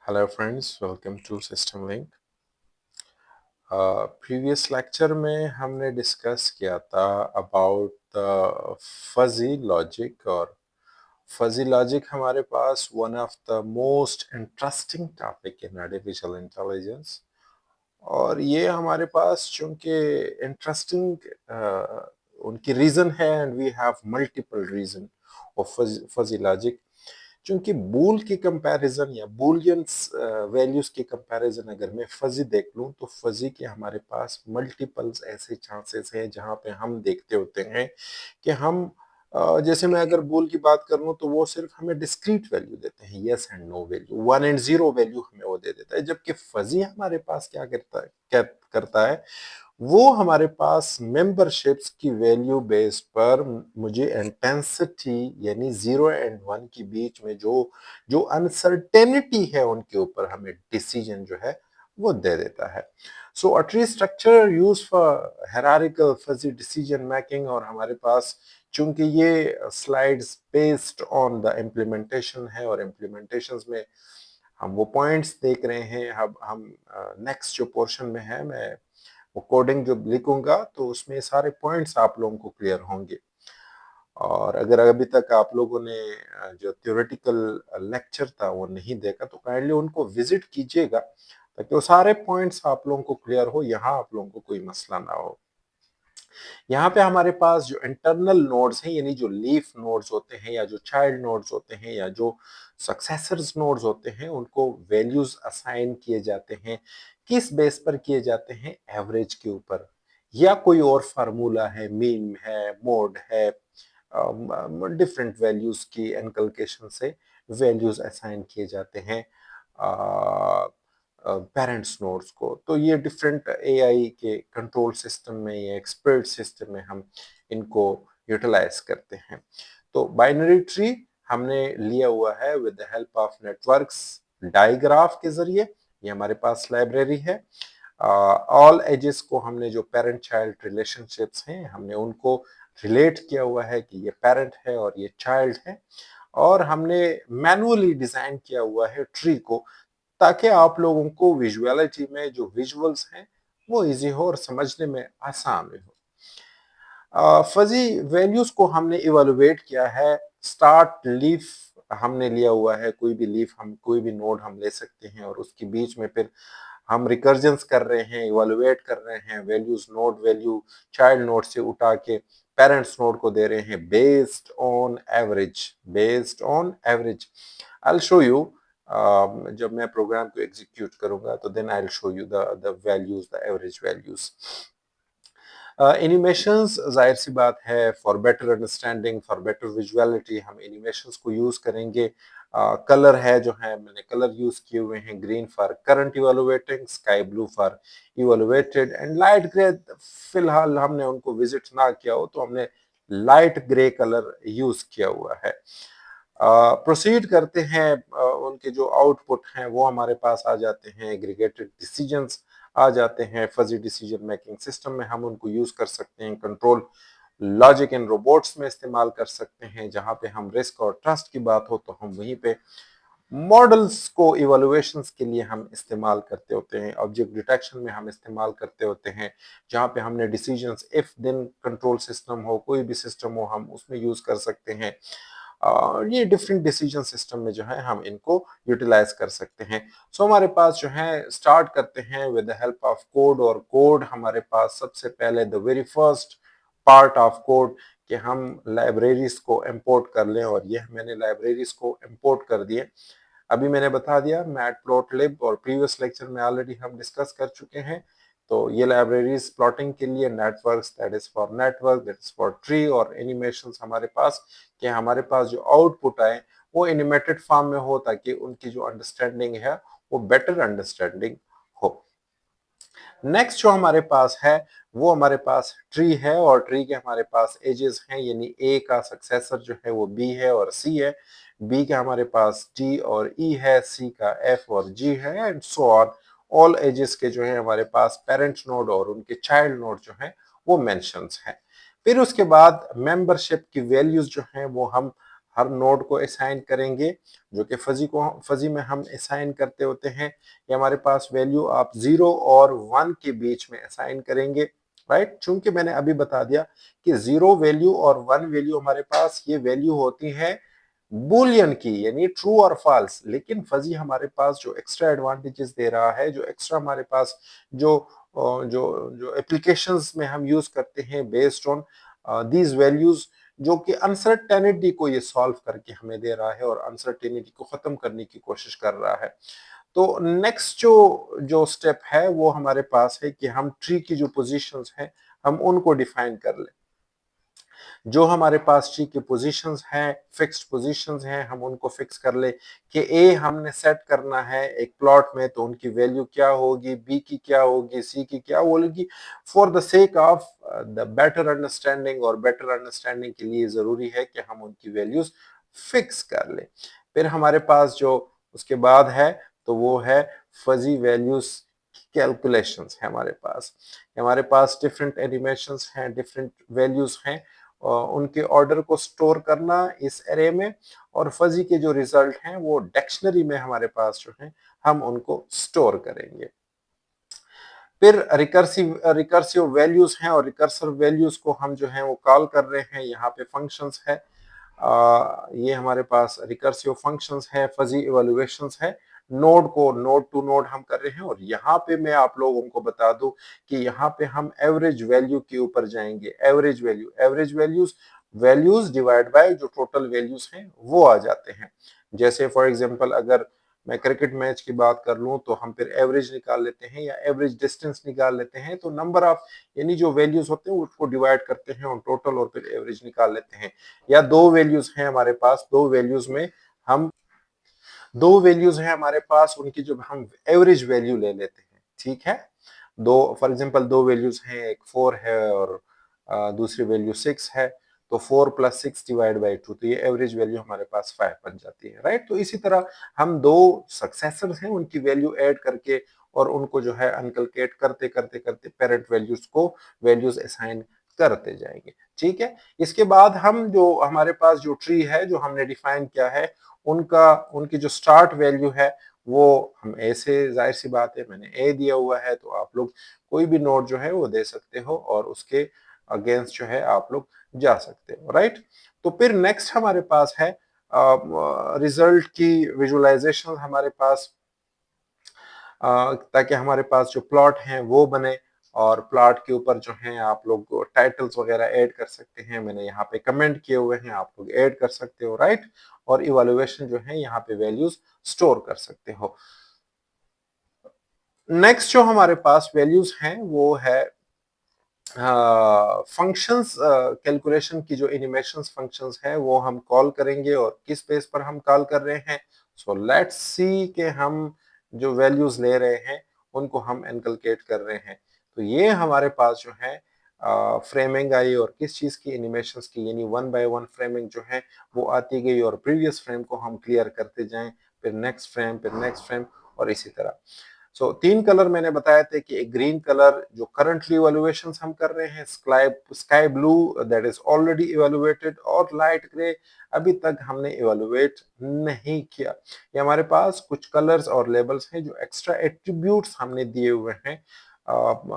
Hello friends, welcome to system link. Previous lecture में हमने discuss किया था अबाउट द फजी लॉजिक। और फजी लॉजिक हमारे पास one of the most interesting topic in artificial intelligence. और ये हमारे पास चूंकि इंटरेस्टिंग उनकी रीजन है, and we have multiple reason of fuzzy logic. क्योंकि बूल की कंपैरिजन या बूलियंस वैल्यूज की कंपैरिजन अगर मैं फजी देख लूं तो फजी के हमारे पास मल्टीपल्स ऐसे चांसेस हैं जहां पे हम देखते होते हैं कि हम जैसे मैं अगर बूल की बात कर लूं तो वो सिर्फ हमें डिस्क्रीट वैल्यू देते हैं, yes and no value, one and zero value हमें वो दे देता है। जबकि फजी हमारे पास क्या करता है, क्या करता है, वो हमारे पास मेंबरशिप्स की वैल्यू बेस पर मुझे इंटेंसिटी यानी 0 और 1 के बीच में जो जो अनसर्टेनिटी है उनके ऊपर हमें डिसीजन जो है वो दे देता है। So a tree structure use for hierarchical fuzzy decision making. और हमारे पास चूंकि ये slides based on the implementation है और इम्प्लीमेंटेशंस में हम वो पॉइंट्स देख रहे हैं। अब हम नेक्स्ट जो पोर्शन में है, मैं वो कोडिंग जो लिखूंगा तो उसमें सारे पॉइंट्स आप लोगों को क्लियर होंगे। और अगर अभी तक आप लोगों ने जो थ्योरेटिकल लेक्चर था वो नहीं देखा तो काइंडली उनको विजिट कीजिएगा, ताकि वो सारे पॉइंट्स आप लोगों को क्लियर हो, यहाँ आप लोगों को कोई मसला ना हो। यहाँ पे हमारे पास जो इंटरनल नोड्स हैं, यानी जो लीफ नोड्स होते हैं या जो चाइल्ड नोड्स होते हैं या जो सक्सेसर्स नोड्स होते हैं, उनको वैल्यूज असाइन किए जाते हैं। किस बेस पर किए जाते हैं? एवरेज के ऊपर, या कोई और फार्मूला है, मीन है, मोड है, डिफरेंट वैल्यूज की एनकलकेशन से वैल्यूज असाइन किए जाते हैं पेरेंट्स नोड्स को। तो ये डिफरेंट एआई के कंट्रोल सिस्टम में या एक्सपर्ट सिस्टम में हम इनको यूटिलाइज करते हैं। तो बाइनरी ट्री हमने लिया हुआ है with the help of NetworkX digraph के जरिए। ये हमारे पास लाइब्रेरी है। ऑल एजेस को हमने जो पेरेंट चाइल्ड रिलेशनशिप्स हैं हमने उनको रिलेट किया हुआ है कि ये पेरेंट है और ये चाइल्ड है। और हमने मैनुअली डिजाइन किया हुआ है ट्री को, ताकि आप लोगों को विजुअलिटी में जो विजुअल्स हैं वो इजी हो और समझने में आसान हो। फजी वैल्यूज को हमने इवेलुएट किया है। स्टार्ट लीफ हमने लिया हुआ है, कोई भी लीफ हम कोई भी नोड हम ले सकते हैं और उसके बीच में फिर हम रिकर्जन्स कर रहे हैं, इवेलुएट कर रहे हैं values, node value child node से उठा के पेरेंट्स नोड को दे रहे हैं based on average. Based on average I will show you, जब मैं प्रोग्राम को एग्जीक्यूट करूंगा तो then I will show you the values, the average values. Animations जाहिर सी बात है, for better understanding, for better visuality हम एनिमेशंस को यूज करेंगे। कलर है जो है, मैंने कलर यूज किए हुए हैं, green for current evaluating, sky blue for evaluated, and light grey फिलहाल हमने उनको विजिट ना किया हो तो हमने लाइट ग्रे कलर यूज किया हुआ है। प्रोसीड करते हैं, उनके जो आउटपुट हैं वो हमारे पास आ जाते हैं, एग्रीगेटेड डिसीजंस आ जाते हैं। फजी डिसीजन मेकिंग सिस्टम में हम उनको यूज कर सकते हैं, कंट्रोल लॉजिक इन रोबोट्स में इस्तेमाल कर सकते हैं। जहां पे हम रिस्क और ट्रस्ट की बात हो तो हम वहीं पे मॉडल्स को इवेलुएशंस के लिए हम इस्तेमाल करते होते हैं, ऑब्जेक्ट डिटेक्शन में हम इस्तेमाल करते होते हैं। जहां पे हमने decisions if then control system हो, कोई भी सिस्टम हो, हम उसमें यूज कर सकते हैं। ये डिफरेंट डिसीजन सिस्टम में जो है हम इनको यूटिलाइज कर सकते हैं। सो हमारे पास जो है, स्टार्ट करते हैं with the help of code. और कोड हमारे पास सबसे पहले the very first part of code कि हम लाइब्रेरीज को इंपोर्ट कर लें, और ये मैंने लाइब्रेरीज को इंपोर्ट कर दिए। अभी मैंने बता दिया मैटप्लॉटलिब, और प्रीवियस लेक्चर में ऑलरेडी हम डिस्कस कर चुके हैं। तो ये लाइब्रेरीज प्लॉटिंग के लिए, networks that is for network, that is for tree, और एनिमेशंस हमारे पास कि हमारे पास जो आउटपुट आए वो एनिमेटेड फॉर्म में हो, ताकि उनकी जो अंडरस्टैंडिंग है वो बेटर अंडरस्टैंडिंग हो। नेक्स्ट जो हमारे पास है वो हमारे पास ट्री है, और ट्री के हमारे पास एजेस हैं, यानी ए का सक्सेसर जो है वो बी है और सी है, बी का हमारे पास डी और ई है, सी का एफ और जी है, and so on. All ages के जो है हमारे पास पेरेंट नोड और उनके चाइल्ड नोड जो है वो मेंशंस हैं। फिर उसके बाद मेंबरशिप की वैल्यूज जो हैं वो हम हर नोड को असाइन करेंगे, जो कि फजी में हम असाइन करते होते हैं। ये हमारे पास वैल्यू आप 0 और 1 के बीच में असाइन करेंगे, राइट। चूंकि मैंने अभी बता दिया कि 0 वैल्यू और 1 वैल्यू हमारे पास ये वैल्यू होती है बुलियन की, यानी ट्रू और फॉल्स। लेकिन फजी हमारे पास जो एक्स्ट्रा एडवांटेजेस दे रहा है, जो एक्स्ट्रा हमारे पास जो जो जो एप्लीकेशंस में हम यूज करते हैं बेस्ड ऑन दीज वैल्यूज, जो कि अनसर्टेनिटी को ये सॉल्व करके हमें दे रहा है और अनसर्टेनिटी को खत्म करने की कोशिश कर रहा है। तो नेक्स्ट जो जो स्टेप है वो हमारे पास है कि हम ट्री की जो पोजीशंस हैं हम उनको डिफाइन कर लें। जो हमारे पास ट्री की पोजीशंस हैं, फिक्स्ड पोजीशंस हैं, हम उनको फिक्स कर ले कि ए हमने सेट करना है एक प्लॉट में, तो उनकी वैल्यू क्या होगी, बी की क्या होगी, सी की क्या होगी। For the sake of the better understanding, और बेटर अंडरस्टैंडिंग के लिए जरूरी है कि हम उनकी वैल्यूज फिक्स कर ले। फिर हमारे पास जो उसके बाद है तो वो है फजी वैल्यूज कैलकुलेशंस है हमारे पास डिफरेंट एनिमेशंस हैं, डिफरेंट वैल्यूज हैं, उनके ऑर्डर को स्टोर करना इस एरे में, और फजी के जो रिजल्ट हैं वो डिक्शनरी में हमारे पास जो है हम उनको स्टोर करेंगे। फिर रिकर्सिव रिकर्सिव वैल्यूज हैं, और रिकर्सिव वैल्यूज को हम जो है वो कॉल कर रहे हैं, यहाँ पे फंक्शंस है। ये हमारे पास रिकर्सिव फंक्शंस है, फजी इवैल्यूएशंस है। नोड को नोड टू नोड हम कर रहे हैं, और यहाँ पे मैं आप लोगों को बता दूं कि यहाँ पे हम एवरेज वैल्यू के ऊपर जाएंगे। Average values values divide by जो टोटल वैल्यूज हैं वो आ जाते हैं। जैसे फॉर एग्जांपल अगर मैं क्रिकेट मैच की बात कर लूं तो हम फिर एवरेज निकाल लेते हैं या एवरेज डिस्टेंस निकाल लेते हैं, तो नंबर ऑफ यानी जो वैल्यूज होते हैं उसको डिवाइड करते हैं ऑन टोटल और फिर एवरेज निकाल लेते हैं। या दो वैल्यूज हैं हमारे पास, हम दो वैल्यूज हैं हमारे पास, उनकी जो हम एवरेज वैल्यू ले लेते हैं, ठीक है। दो फॉर एग्जांपल दो वैल्यूज हैं, एक 4 है और दूसरी वैल्यू 6 है, तो 4 प्लस 6 डिवाइड बाई 2, तो ये एवरेज वैल्यू हमारे पास 5 बन जाती है, राइट। तो इसी तरह हम दो सक्सेसर्स हैं उनकी वैल्यू ऐड करके और उनको जो है अनकलकेट करते करते करते पेरेंट वैल्यूज को वैल्यूज असाइन करते जाएंगे, ठीक है। इसके बाद हम जो हमारे पास जो ट्री है जो हमने डिफाइन किया है, उनका उनकी जो स्टार्ट वैल्यू है वो हम ए से, जाहिर सी बात है मैंने ए दिया हुआ है तो आप लोग कोई भी नोट जो है वो दे सकते हो और उसके अगेंस्ट जो है आप लोग जा सकते हो, राइट। तो फिर नेक्स्ट हमारे पास है रिजल्ट की विजुअलाइजेशन हमारे पास, ताकि हमारे पास जो प्लॉट हैं वो बने, और प्लॉट के ऊपर जो है आप लोग टाइटल्स वगैरह ऐड कर सकते हैं। मैंने यहाँ पे कमेंट किए हुए हैं, आप लोग ऐड कर सकते हो, राइट। और इवैल्यूएशन जो है यहाँ पे वैल्यूज स्टोर कर सकते हो। नेक्स्ट जो हमारे पास वैल्यूज हैं वो है फंक्शंस। कैलकुलेशन की जो एनिमेशंस फंक्शंस है वो हम कॉल करेंगे, और किस बेस पर हम कॉल कर रहे हैं। सो लेट्स सी के हम जो वैल्यूज ले रहे हैं उनको हम एनकलकेट कर रहे हैं। तो ये हमारे पास जो है फ्रेमिंग आई, और किस चीज की, एनिमेशंस की, यानी वन बाय वन फ्रेमिंग जो है वो आती गई, और प्रीवियस फ्रेम को हम क्लियर करते जाएं, फिर नेक्स्ट फ्रेम, फिर नेक्स्ट फ्रेम, और इसी तरह। सो तीन कलर मैंने बताए थे कि एक ग्रीन कलर जो करंटली इवैल्यूएशंस हम कर रहे हैं, sky blue that is already evaluated, और लाइट ग्रे अभी तक हमने इवैल्यूएट नहीं किया। ये हमारे पास कुछ कलर्स और लेबल्स हैं जो एक्स्ट्रा एट्रीब्यूट्स हमने दिए हुए हैं।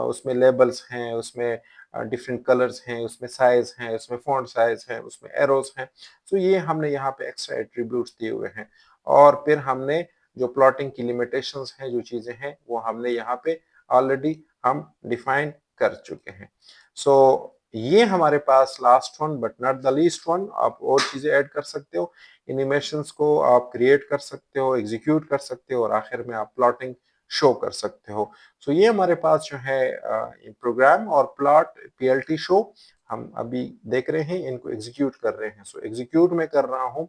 उसमें लेबल्स हैं, उसमें डिफरेंट कलर्स हैं, उसमें साइज हैं, उसमें फॉन्ट साइज है, उसमें एरोस हैं। तो ये हमने यहाँ पे एक्स्ट्रा एट्रीब्यूट्स दिए हुए हैं। और फिर हमने जो प्लॉटिंग की लिमिटेशंस हैं, जो चीजें हैं वो हमने यहाँ पे ऑलरेडी हम डिफाइन कर चुके हैं। सो ये हमारे पास last one but not the least one, आप और चीजें ऐड कर सकते हो, एनिमेशंस को आप क्रिएट कर सकते हो, एग्जीक्यूट कर सकते हो, और आखिर में आप प्लॉटिंग शो कर सकते हो। सो ये हमारे पास जो है प्रोग्राम और प्लॉट पीएलटी शो हम अभी देख रहे हैं, इनको एग्जीक्यूट कर रहे हैं। सो एग्जीक्यूट में कर रहा हूँ।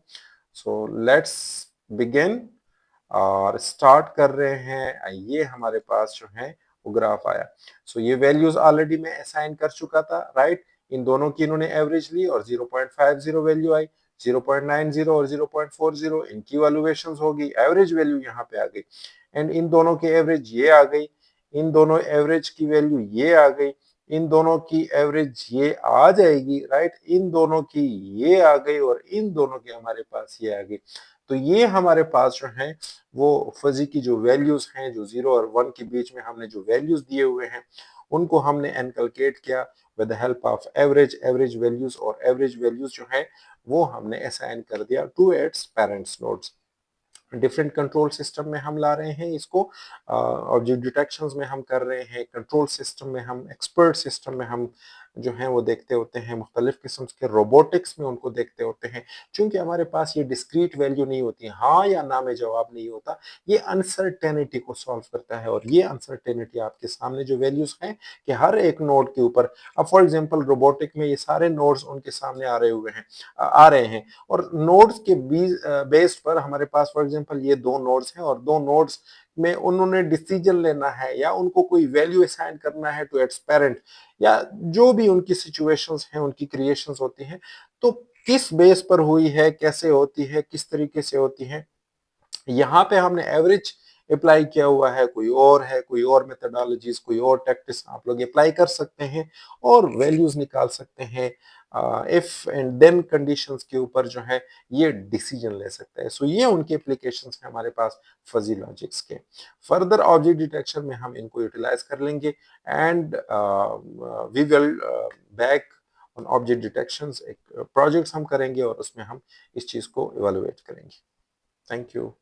सो लेट्स बिगिन, और स्टार्ट कर रहे हैं। ये हमारे पास जो है वो ग्राफ आया। सो ये वैल्यूज ऑलरेडी मैं असाइन कर चुका था, राइट। इन दोनों की इन्होंने एवरेज ली और 0.50 वैल्यू आई, 0.90 और 0.40 इनकी वैल्यूएशंस होगी, एवरेज वैल्यू यहाँ पे आ गई, एंड इन दोनों की एवरेज ये आ गई, इन दोनों एवरेज की वैल्यू ये आ गई, इन दोनों की एवरेज ये आ जाएगी, राइट? इन दोनों की ये आ गई और इन दोनों की हमारे पास ये आ गई। तो ये हमारे पास जो है वो फजी की जो वैल्यूज हैं, जो 0 और 1 के बीच में हमने जो वैल्यूज दिए हुए हैं, उनको हमने एनकलकेट किया with the help of average values, और एवरेज वैल्यूज जो है वो हमने असाइन कर दिया to its parents nodes. Different control system में हम ला रहे हैं इसको, ऑब्जेक्ट डिटेक्शंस में हम कर रहे हैं, कंट्रोल सिस्टम में हम, एक्सपर्ट सिस्टम में हम जो हैं वो देखते होते हैं, मुख्तलिफ किस्म के रोबोटिक्स में उनको देखते होते हैं। चूंकि हमारे पास ये डिस्क्रीट वैल्यू नहीं होती, हाँ या ना में जवाब नहीं होता, ये अनसर्टेनिटी को सॉल्व करता है। और ये अनसर्टेनिटी आपके सामने जो वैल्यूज हैं कि हर एक नोड के ऊपर, अब फॉर एग्जांपल रोबोटिक में ये सारे नोड्स उनके सामने आ रहे हुए हैं, आ रहे हैं, और नोड्स के बेस पर हमारे पास फॉर एग्जांपल ये दो नोड्स हैं और दो नोड्स में उन्होंने डिसीजन लेना है या उनको कोई वैल्यू असाइन करना है टू इट्स पेरेंट, या जो भी उनकी सिचुएशंस हैं, उनकी क्रिएशंस होती हैं, तो किस बेस पर हुई है, कैसे होती है, किस तरीके से होती है, यहाँ पे हमने एवरेज अप्लाई किया हुआ है, कोई और है, कोई और मेथडोलॉजीज, कोई और टैक्टिक्स आप लोग अप्लाई कर सकते हैं और वैल्यूज निकाल सकते हैं। इफ एंड देन कंडीशंस के ऊपर जो है ये डिसीजन ले सकते हैं। सो ये उनके एप्लीकेशंस हैं हमारे पास फजी लॉजिक्स के। फर्दर ऑब्जेक्ट डिटेक्शन में हम इनको यूटिलाइज कर लेंगे, and we will back on object detections, एक प्रोजेक्ट्स हम करेंगे और उसमें हम इस चीज को इवेलुएट करेंगे। Thank you.